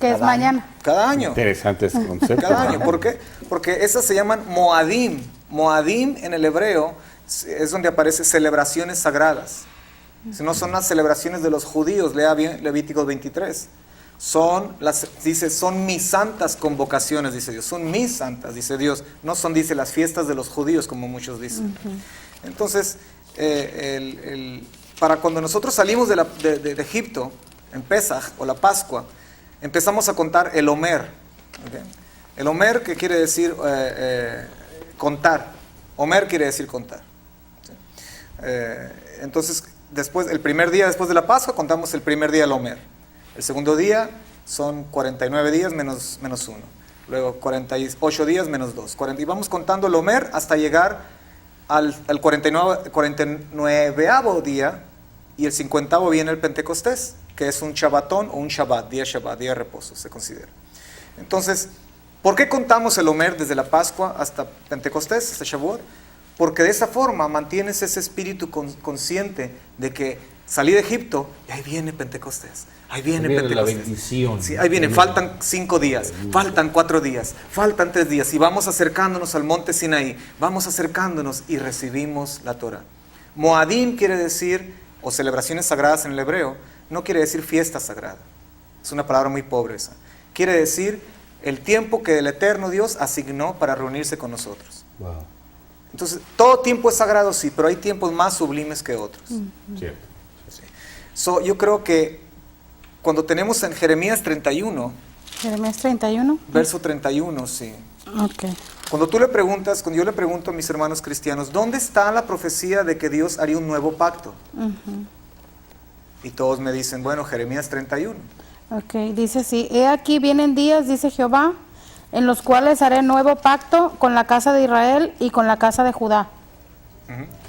C: Que es mañana.
D: Cada año.
A: Interesante ese concepto.
D: Cada año. ¿Por qué? Porque esas se llaman Moadim. Moadim en el hebreo es donde aparecen celebraciones sagradas. Si no son las celebraciones de los judíos, lea bien Levíticos 23. Dice, son mis santas convocaciones, dice Dios. Son mis santas, dice Dios. No son, dice, las fiestas de los judíos, como muchos dicen. Entonces, para cuando nosotros salimos de Egipto, en Pesaj o la Pascua, empezamos a contar el Omer. ¿Okay? El Omer, que quiere decir contar. Omer quiere decir contar. ¿Sí? Entonces, el primer día después de la Pascua, contamos el primer día del Omer. El segundo día son 49 días menos 1. Luego 48 días menos 2. Y vamos contando el Omer hasta llegar al 49avo día, y el 50avo viene el Pentecostés, que es un Shabbatón o un Shabbat, día de reposo, se considera. Entonces, ¿por qué contamos el Omer desde la Pascua hasta Pentecostés, hasta Shavuot? Porque de esa forma mantienes ese espíritu consciente de que salí de Egipto y ahí viene Pentecostés. Ahí viene Pentecostés.
F: La bendición.
D: Sí, ahí viene, faltan 5 días, faltan 4 días, faltan 3 días y vamos acercándonos al monte Sinaí, vamos acercándonos y recibimos la Torah. Moadim quiere decir, o celebraciones sagradas en el hebreo, no quiere decir fiesta sagrada. Es una palabra muy pobre esa. Quiere decir el tiempo que el eterno Dios asignó para reunirse con nosotros.
F: Wow.
D: Entonces, todo tiempo es sagrado, sí, pero hay tiempos más sublimes que otros.
A: Cierto.
D: Sí. Yo creo que cuando tenemos en Jeremías 31,
C: Jeremías 31.
D: verso 31, sí.
C: Ok.
D: Cuando yo le pregunto a mis hermanos cristianos, ¿dónde está la profecía de que Dios haría un nuevo pacto? Y todos me dicen, bueno, Jeremías 31.
C: Ok, dice así: he aquí vienen días, dice Jehová, en los cuales haré nuevo pacto con la casa de Israel y con la casa de Judá.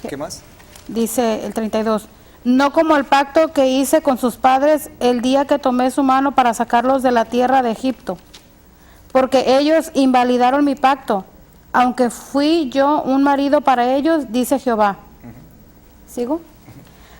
D: ¿Qué más?
C: Dice el 32, no como el pacto que hice con sus padres el día que tomé su mano para sacarlos de la tierra de Egipto, porque ellos invalidaron mi pacto, aunque fui yo un marido para ellos, dice Jehová. ¿Sigo?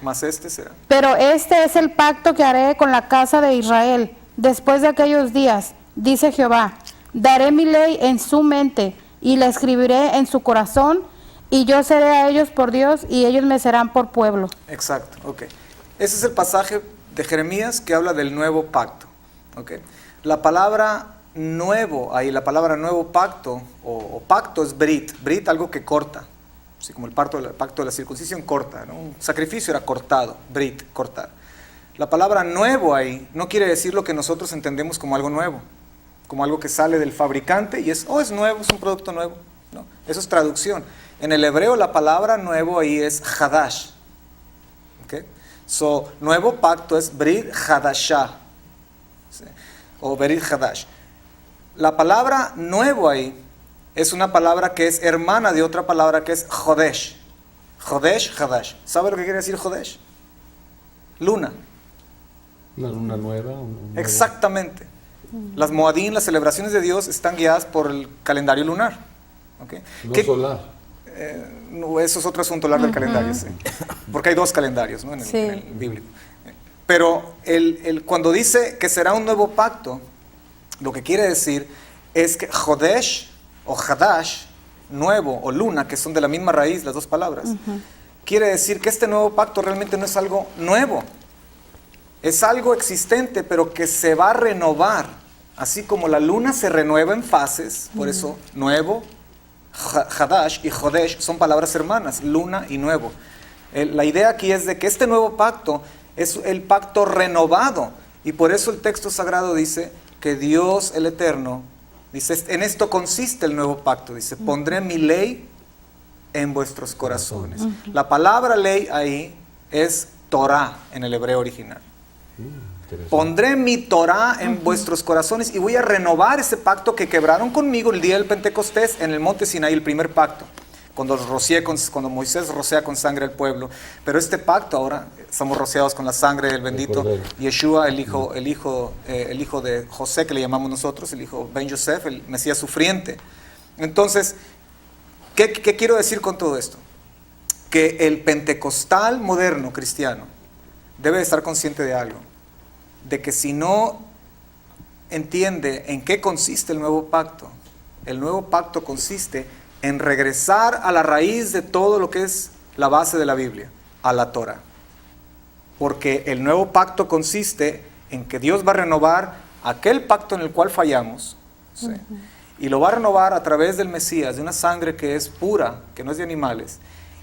D: Más este será.
C: Pero este es el pacto que haré con la casa de Israel después de aquellos días, dice Jehová. Daré mi ley en su mente y la escribiré en su corazón, y yo seré a ellos por Dios y ellos me serán por pueblo.
D: Exacto, ok. Ese es el pasaje de Jeremías que habla del nuevo pacto. Okay. La palabra nuevo, ahí la palabra nuevo pacto o pacto es brit. Brit, algo que corta. Así como el pacto de la circuncisión corta, ¿no? Un sacrificio era cortado, brit, cortar. La palabra nuevo ahí no quiere decir lo que nosotros entendemos como algo nuevo, como algo que sale del fabricante y es nuevo, es un producto nuevo. No, eso es traducción. En el hebreo la palabra nuevo ahí es hadash. ¿Okay? So, nuevo pacto es brit hadashah, ¿sí? O brit hadash. La palabra nuevo ahí es una palabra que es hermana de otra palabra que es Jodesh. Jodesh, Hadash. ¿Sabe lo que quiere decir Jodesh? Luna.
F: Una luna nueva.
D: Exactamente. Las Moadim, las celebraciones de Dios, están guiadas por el calendario lunar. ¿Okay?
F: No solar.
D: No, eso es otro asunto hablar del calendario, sí. Porque hay 2 calendarios, ¿no? en el bíblico. Pero cuando dice que será un nuevo pacto, lo que quiere decir es que Jodesh o Hadash, nuevo, o luna, que son de la misma raíz, las 2 palabras, quiere decir que este nuevo pacto realmente no es algo nuevo, es algo existente, pero que se va a renovar, así como la luna se renueva en fases, por eso nuevo, Hadash y Jodesh son palabras hermanas, luna y nuevo. La idea aquí es de que este nuevo pacto es el pacto renovado, y por eso el texto sagrado dice que Dios el Eterno, dice, en esto consiste el nuevo pacto, dice, pondré mi ley en vuestros corazones. La palabra ley ahí es Torah en el hebreo original. Pondré mi Torah en vuestros corazones y voy a renovar ese pacto que quebraron conmigo el día del Pentecostés en el monte Sinaí, el primer pacto, cuando Moisés rocea con sangre al pueblo. Pero este pacto ahora estamos rociados con la sangre del bendito Yeshua, el hijo de José, que le llamamos nosotros, el hijo Ben Yosef, el Mesías sufriente. Entonces, ¿Qué quiero decir con todo esto? Que el pentecostal moderno cristiano debe estar consciente de algo, de que si no entiende en qué consiste el nuevo pacto consiste en regresar a la raíz de todo lo que es la base de la Biblia, a la Torah. Porque el nuevo pacto consiste en que Dios va a renovar aquel pacto en el cual fallamos, ¿sí? Y lo va a renovar a través del Mesías, de una sangre que es pura, que no es de animales.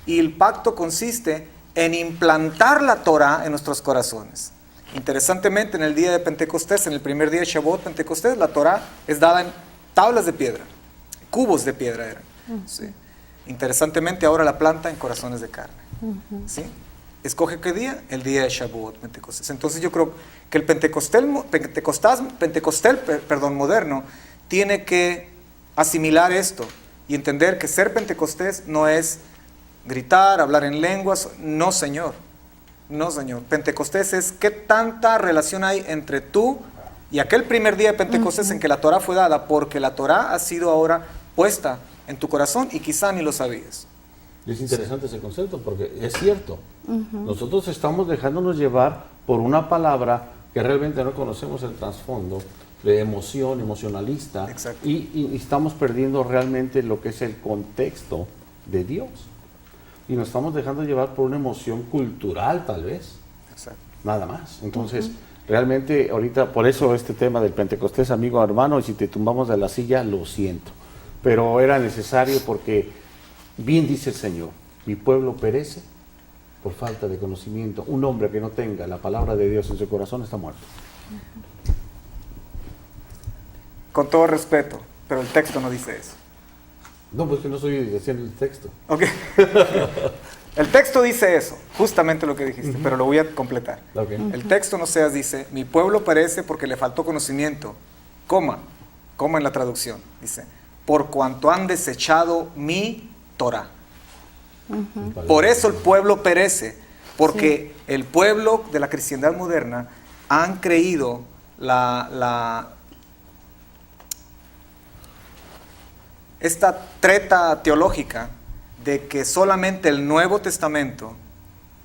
D: Y el pacto consiste en implantar la Torah en nuestros corazones. Interesantemente, en el día de Pentecostés, en el primer día de Shavuot Pentecostés, la Torah es dada en tablas de piedra, cubos de piedra eran. ¿Sí? Interesantemente, ahora la planta en corazones de carne. ¿Sí? ¿Escoge qué día? El día de Shavuot Pentecostés. Entonces yo creo que el pentecostal moderno tiene que asimilar esto y entender que ser pentecostés no es gritar, hablar en lenguas. No, Señor. No, Señor. Pentecostés es qué tanta relación hay entre tú y aquel primer día de Pentecostés en que la Torah fue dada, porque la Torah ha sido ahora puesta en tu corazón y quizá ni lo sabías.
A: Y es interesante ese concepto porque es cierto. Nosotros estamos dejándonos llevar por una palabra que realmente no conocemos el trasfondo de emoción, emocionalista.
D: Exacto.
A: Y estamos perdiendo realmente lo que es el contexto de Dios. Y nos estamos dejando llevar por una emoción cultural tal vez.
D: Exacto.
A: Nada más. Entonces, realmente ahorita, por eso este tema del Pentecostés, amigo, hermano, y si te tumbamos de la silla, lo siento. Pero era necesario porque, bien dice el Señor, mi pueblo perece por falta de conocimiento. Un hombre que no tenga la palabra de Dios en su corazón está muerto.
D: Con todo respeto, pero el texto no dice eso.
A: No, pues que no estoy diciendo el texto.
D: Ok. El texto dice eso, justamente lo que dijiste, pero lo voy a completar.
A: Okay.
D: El texto, no seas, dice, mi pueblo perece porque le faltó conocimiento, coma en la traducción, dice, por cuanto han desechado mi Torah. Por eso el pueblo perece, porque el pueblo de la cristiandad moderna han creído esta treta teológica de que solamente el Nuevo Testamento,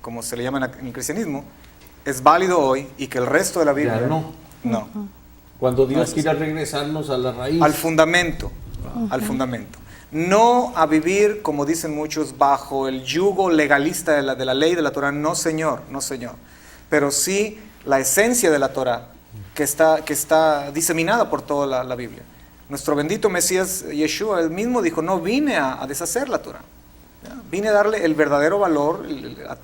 D: como se le llama en el cristianismo, es válido hoy y que el resto de la Biblia
A: Ya no.
D: no.
A: Cuando Dios quiera regresarnos a la raíz.
D: Al fundamento, al fundamento. No a vivir, como dicen muchos, bajo el yugo legalista de la ley de la Torah. No, Señor, no, Señor. Pero sí la esencia de la Torah que está diseminada por toda la Biblia. Nuestro bendito Mesías Yeshua, él mismo dijo, no vine a deshacer la Torah. ¿Ya? Vine a darle el verdadero valor, a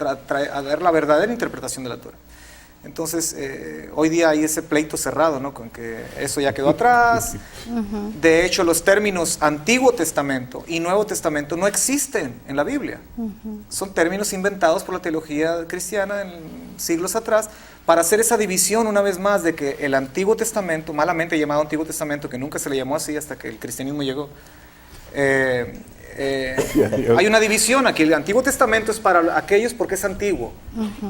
D: dar la verdadera interpretación de la Torah. Entonces, hoy día hay ese pleito cerrado, ¿no? Con que eso ya quedó atrás. De hecho, los términos Antiguo Testamento y Nuevo Testamento no existen en la Biblia. Son términos inventados por la teología cristiana en siglos atrás para hacer esa división una vez más de que el Antiguo Testamento, malamente llamado Antiguo Testamento, que nunca se le llamó así hasta que el cristianismo llegó, hay una división aquí. El Antiguo Testamento es para aquellos porque es antiguo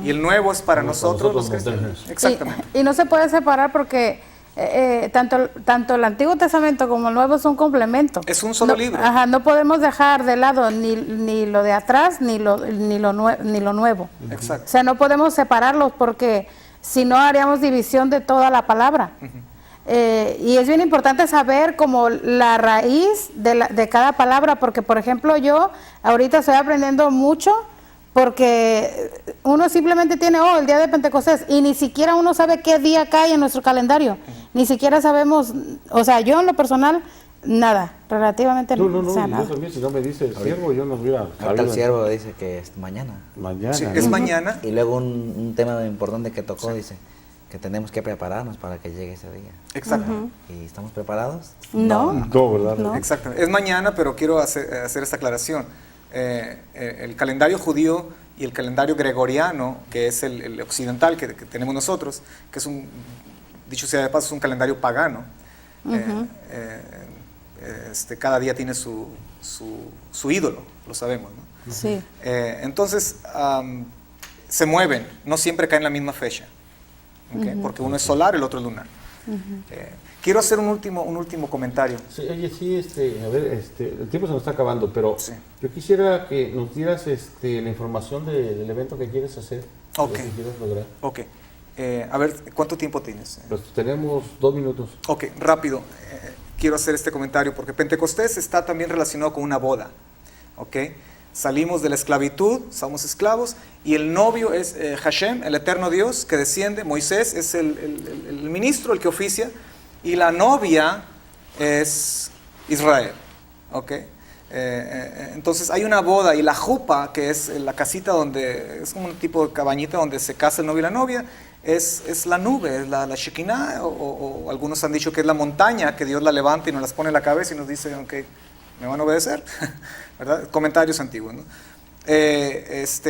D: y el Nuevo es para nosotros los cristianos. Exactamente.
C: Y no se puede separar porque tanto el Antiguo Testamento como el Nuevo son complementos.
D: Es un solo libro.
C: Ajá, no podemos dejar de lado ni lo de atrás ni lo nuevo.
D: Exacto.
C: O sea, no podemos separarlos porque si no haríamos división de toda la palabra. Y es bien importante saber como la raíz de cada palabra, porque por ejemplo yo ahorita estoy aprendiendo mucho porque uno simplemente tiene el día de Pentecostés y ni siquiera uno sabe qué día cae en nuestro calendario, ni siquiera sabemos, o sea, yo en lo personal nada, relativamente
A: No,
C: o sea,
A: yo
C: nada.
A: también, si no me dice el siervo, yo no hubiera
B: Ahorita
A: sabido.
B: el siervo dice que es mañana.
A: Mañana.
D: Sí,
A: ¿no?
D: es mañana.
B: Y luego un tema importante que tocó, dice que tenemos que prepararnos para que llegue ese día.
D: Exacto.
B: ¿Y estamos preparados?
C: No.
A: No, ¿verdad?
C: No.
D: Exacto. Es mañana, pero quiero hacer esta aclaración. El calendario judío y el calendario gregoriano, que es el occidental que tenemos nosotros, que es dicho sea de paso, es un calendario pagano. Cada día tiene su ídolo, lo sabemos, ¿no?
C: Sí.
D: Entonces, se mueven, no siempre caen en la misma fecha, ¿okay? Porque uno es solar, el otro es lunar. Quiero hacer un último comentario.
F: Sí, oye, sí, a ver, el tiempo se nos está acabando, pero
D: Sí.
F: yo quisiera que nos dieras la información del evento que quieres hacer,
D: Ok.
F: lo que quieres lograr.
D: Ok. A ver, ¿cuánto tiempo tienes?
F: Pues tenemos 2 minutos.
D: Ok, rápido. Quiero hacer este comentario porque Pentecostés está también relacionado con una boda. Ok. Salimos de la esclavitud, somos esclavos, y el novio es Hashem, el eterno Dios que desciende. Moisés es el ministro, el que oficia, y la novia es Israel. ¿Ok? Entonces hay una boda, y la jupa, que es la casita donde, es como un tipo de cabañita donde se casa el novio y la novia, es la nube, es la Shekinah, o algunos han dicho que es la montaña, que Dios la levanta y nos las pone en la cabeza y nos dice, ok, me van a obedecer, ¿verdad? Comentarios antiguos, ¿no? Es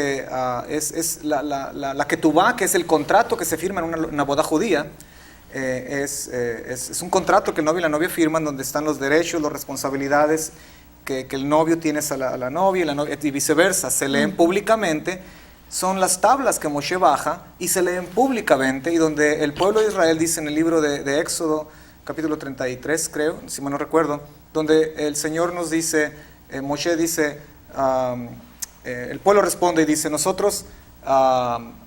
D: la ketubá, que es el contrato que se firma en una boda judía. Es un contrato que el novio y la novia firman, donde están los derechos, las responsabilidades que el novio tiene a la novia, y viceversa. Se leen públicamente. Son las tablas que Moshe baja y se leen públicamente, y donde el pueblo de Israel dice en el libro de Éxodo, capítulo 33, creo, si mal no recuerdo, donde el Señor nos dice, Moshe dice, el pueblo responde y dice, nosotros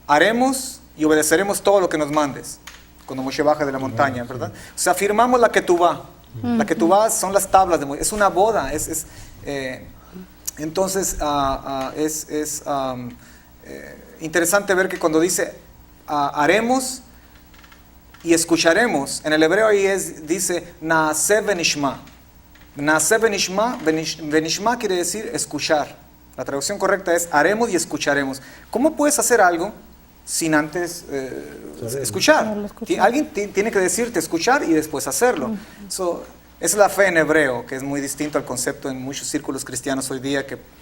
D: haremos y obedeceremos todo lo que nos mandes, cuando Moshe baja de la montaña, ¿verdad? O sea, firmamos la ketubá. La ketubá son las tablas de Moshe, es una boda, entonces es interesante ver que cuando dice haremos y escucharemos, en el hebreo ahí dice naaseh venishma. Naaseh venishma, venishma quiere decir escuchar. La traducción correcta es haremos y escucharemos. ¿Cómo puedes hacer algo sin antes escuchar? Alguien tiene que decirte escuchar y después hacerlo. Esa es la fe en hebreo, que es muy distinto al concepto en muchos círculos cristianos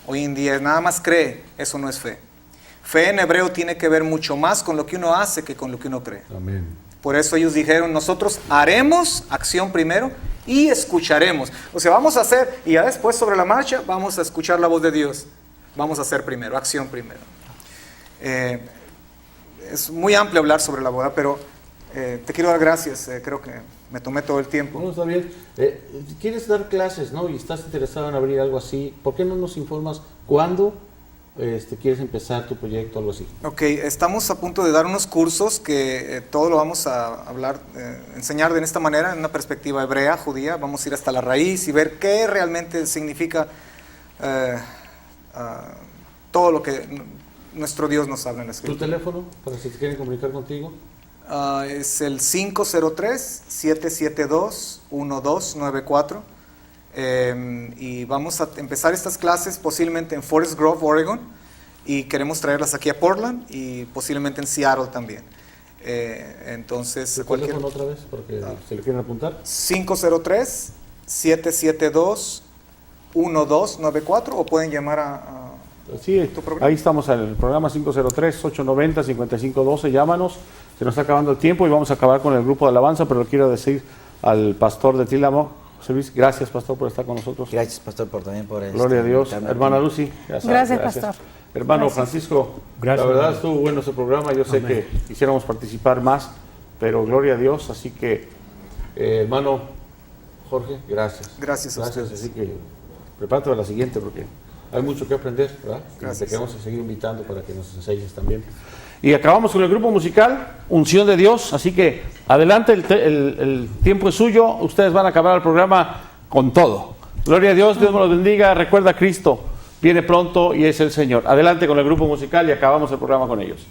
D: hoy en día nada más cree. Eso no es fe. Fe en hebreo tiene que ver mucho más con lo que uno hace que con lo que uno cree.
F: Amén.
D: Por eso ellos dijeron, nosotros haremos, acción primero, y escucharemos. O sea, vamos a hacer, y ya después sobre la marcha vamos a escuchar la voz de Dios. Vamos a hacer primero, acción primero. Es muy amplio hablar sobre la boda, pero te quiero dar gracias. Creo que me tomé todo el tiempo.
F: No, está bien. ¿Quieres dar clases, no? Y estás interesado en abrir algo así. ¿Por qué no nos informas cuándo quieres empezar tu proyecto o algo así?
D: Ok, estamos a punto de dar unos cursos que todo lo vamos a hablar, enseñar de esta manera, en una perspectiva hebrea, judía. Vamos a ir hasta la raíz y ver qué realmente significa todo lo que nuestro Dios nos habla en la
F: ¿Tu
D: Escritura.
F: teléfono para si te quieren comunicar contigo?
D: Es el 503-772-1294. Y vamos a empezar estas clases posiblemente en Forest Grove, Oregon, y queremos traerlas aquí a Portland y posiblemente en Seattle también. Entonces,
F: ¿Tu teléfono otra vez? Porque se lo quieren apuntar.
D: 503-772-1294, o pueden llamar a
A: Sí,
D: tu programa.
A: ahí estamos en el programa 503-890-5512, llámanos. Se nos está acabando el tiempo y vamos a acabar con el grupo de alabanza, pero quiero decir al pastor de Tilamo, José Luis, gracias, pastor, por estar con nosotros.
B: Gracias, pastor, también por
A: Gloria a Dios.
B: invitarme
A: Hermana
B: aquí.
A: Lucy,
C: Gracias, pastor.
A: Hermano
C: Gracias.
A: Francisco,
E: Gracias,
A: la verdad
E: hermano.
A: estuvo bueno ese programa. Yo sé
E: Amén.
A: que quisiéramos participar más, pero gloria a Dios. Así que,
F: Hermano Jorge, gracias.
D: Gracias a ustedes.
F: Así que prepárate para la siguiente porque hay mucho que aprender, ¿verdad? Y
D: Gracias.
F: te queremos seguir invitando para que nos enseñes también.
A: y acabamos con el grupo musical, Unción de Dios. Así que adelante, el tiempo es suyo. Ustedes van a acabar el programa con todo. Gloria a Dios, Dios me los bendiga. Recuerda, Cristo viene pronto y es el Señor. Adelante con el grupo musical y acabamos el programa con ellos.